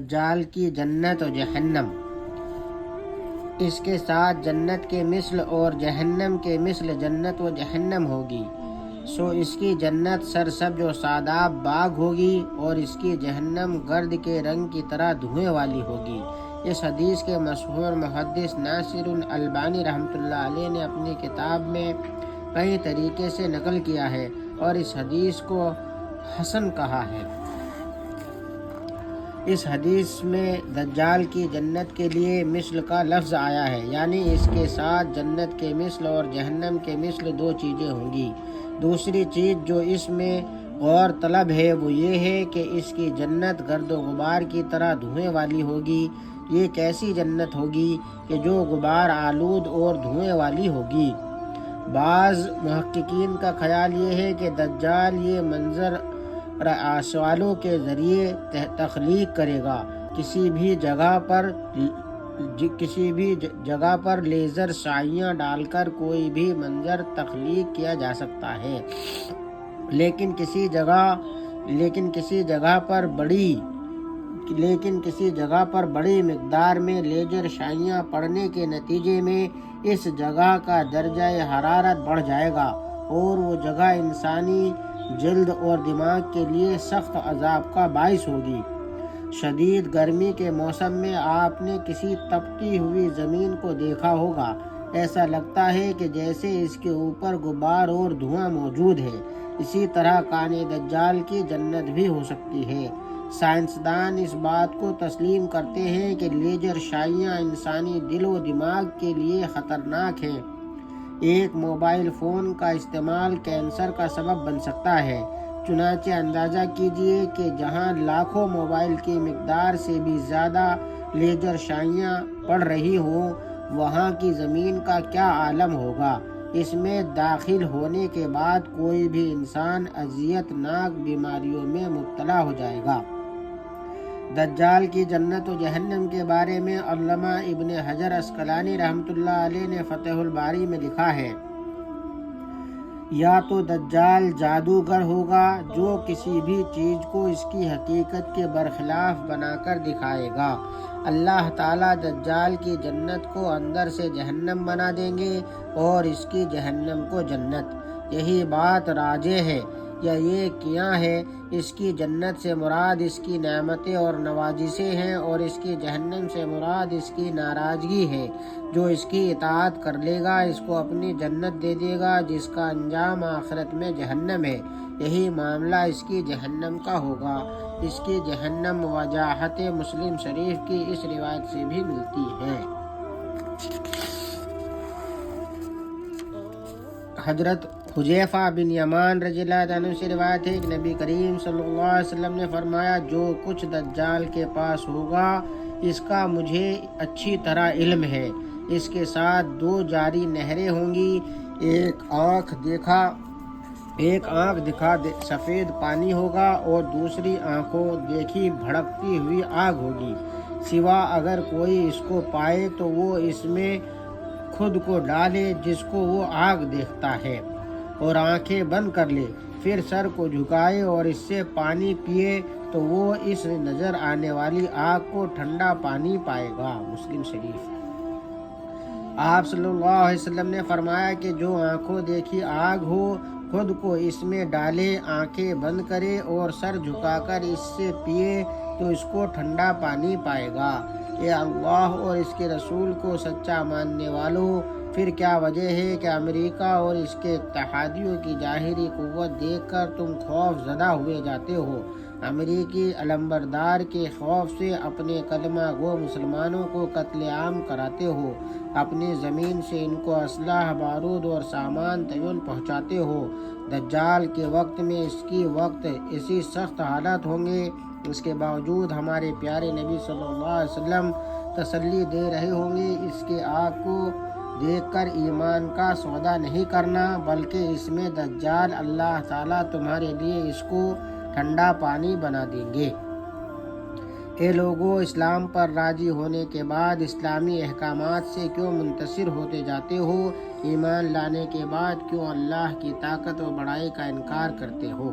دجال کی جنت و جہنم، اس کے ساتھ جنت کے مثل اور جہنم کے مثل جنت و جہنم ہوگی، سو اس کی جنت سرسبز و شاداب باغ ہوگی اور اس کی جہنم گرد کے رنگ کی طرح دھوئیں والی ہوگی۔ اس حدیث کے مشہور محدث ناصر الالبانی رحمۃ اللہ علیہ نے اپنی کتاب میں کئی طریقے سے نقل کیا ہے اور اس حدیث کو حسن کہا ہے۔ اس حدیث میں دجال کی جنت کے لیے مثل کا لفظ آیا ہے، یعنی اس کے ساتھ جنت کے مثل اور جہنم کے مثل دو چیزیں ہوں گی۔ دوسری چیز جو اس میں غور طلب ہے وہ یہ ہے کہ اس کی جنت گرد و غبار کی طرح دھوئیں والی ہوگی۔ یہ کیسی جنت ہوگی کہ جو غبار آلود اور دھوئیں والی ہوگی؟ بعض محققین کا خیال یہ ہے کہ دجال یہ منظر سوالوں کے ذریعے تخلیق کرے گا۔ کسی بھی جگہ پر لیزر شعاعیں ڈال کر کوئی بھی منظر تخلیق کیا جا سکتا ہے، لیکن کسی جگہ پر بڑی مقدار میں لیزر شعاعیں پڑنے کے نتیجے میں اس جگہ کا درجہ حرارت بڑھ جائے گا اور وہ جگہ انسانی جلد اور دماغ کے لیے سخت عذاب کا باعث ہوگی۔ شدید گرمی کے موسم میں آپ نے کسی تپتی ہوئی زمین کو دیکھا ہوگا، ایسا لگتا ہے کہ جیسے اس کے اوپر غبار اور دھواں موجود ہے۔ اسی طرح کان دجال کی جنت بھی ہو سکتی ہے۔ سائنسدان اس بات کو تسلیم کرتے ہیں کہ لیزر شعاعیں انسانی دل و دماغ کے لیے خطرناک ہیں۔ ایک موبائل فون کا استعمال کینسر کا سبب بن سکتا ہے۔ چنانچہ اندازہ کیجئے کہ جہاں لاکھوں موبائل کی مقدار سے بھی زیادہ لیزر شعاعیں پڑ رہی ہوں، وہاں کی زمین کا کیا عالم ہوگا۔ اس میں داخل ہونے کے بعد کوئی بھی انسان اذیت ناک بیماریوں میں مبتلا ہو جائے گا۔ دجال کی جنت و جہنم کے بارے میں علامہ ابن حجر عسقلانی رحمۃ اللہ علیہ نے فتح الباری میں لکھا ہے، یا تو دجال جادوگر ہوگا جو کسی بھی چیز کو اس کی حقیقت کے برخلاف بنا کر دکھائے گا۔ اللہ تعالیٰ دجال کی جنت کو اندر سے جہنم بنا دیں گے اور اس کی جہنم کو جنت۔ یہی بات راجح ہے یا یہ کیا ہے؟ اس کی جنت سے مراد اس کی نعمتیں اور نوازشیں ہیں اور اس کی جہنم سے مراد اس کی ناراضگی ہے۔ جو اس کی اطاعت کر لے گا اس کو اپنی جنت دے دے گا جس کا انجام آخرت میں جہنم ہے۔ یہی معاملہ اس کی جہنم کا ہوگا۔ اس کی جہنم وجاہت مسلم شریف کی اس روایت سے بھی ملتی ہے۔ حضرت حذیفہ بن یمان رضی اللہ عنہ سے روایت ہے کہ نبی کریم صلی اللہ علیہ وسلم نے فرمایا، جو کچھ دجال کے پاس ہوگا اس کا مجھے اچھی طرح علم ہے۔ اس کے ساتھ دو جاری نہریں ہوں گی، ایک آنکھ دکھا سفید پانی ہوگا اور دوسری آنکھوں دیکھی بھڑکتی ہوئی آگ ہوگی، سوا اگر کوئی اس کو پائے تو وہ اس میں خود کو ڈالے جس کو وہ آگ دیکھتا ہے اور آنکھیں بند کر لے، پھر سر کو جھکائے اور اس سے پانی پیے تو وہ اس نظر آنے والی آگ کو ٹھنڈا پانی پائے گا۔ مسلم شریف۔ آپ صلی اللہ علیہ وسلم نے فرمایا کہ جو آنکھوں دیکھی آگ ہو خود کو اس میں ڈالے، آنکھیں بند کرے اور سر جھکا کر اس سے پیے تو اس کو ٹھنڈا پانی پائے گا۔ اے اللہ اور اس کے رسول کو سچا ماننے والوں، پھر کیا وجہ ہے کہ امریکہ اور اس کے اتحادیوں کی ظاہری قوت دیکھ کر تم خوف زدہ ہوئے جاتے ہو؟ امریکی علمبردار کے خوف سے اپنے کلمہ گو مسلمانوں کو قتل عام کراتے ہو، اپنی زمین سے ان کو اسلحہ بارود اور سامان تعین پہنچاتے ہو۔ دجال کے وقت میں اس کی اسی سخت حالات ہوں گے، اس کے باوجود ہمارے پیارے نبی صلی اللہ علیہ وسلم تسلی دے رہے ہوں گے، اس کے آگ کو دیکھ کر ایمان کا سودا نہیں کرنا، بلکہ اس میں دجال اللہ تعالیٰ تمہارے لیے اس کو ٹھنڈا پانی بنا دیں گے۔ اے لوگو، اسلام پر راضی ہونے کے بعد اسلامی احکامات سے کیوں منتصر ہوتے جاتے ہو؟ ایمان لانے کے بعد کیوں اللہ کی طاقت و بڑائی کا انکار کرتے ہو؟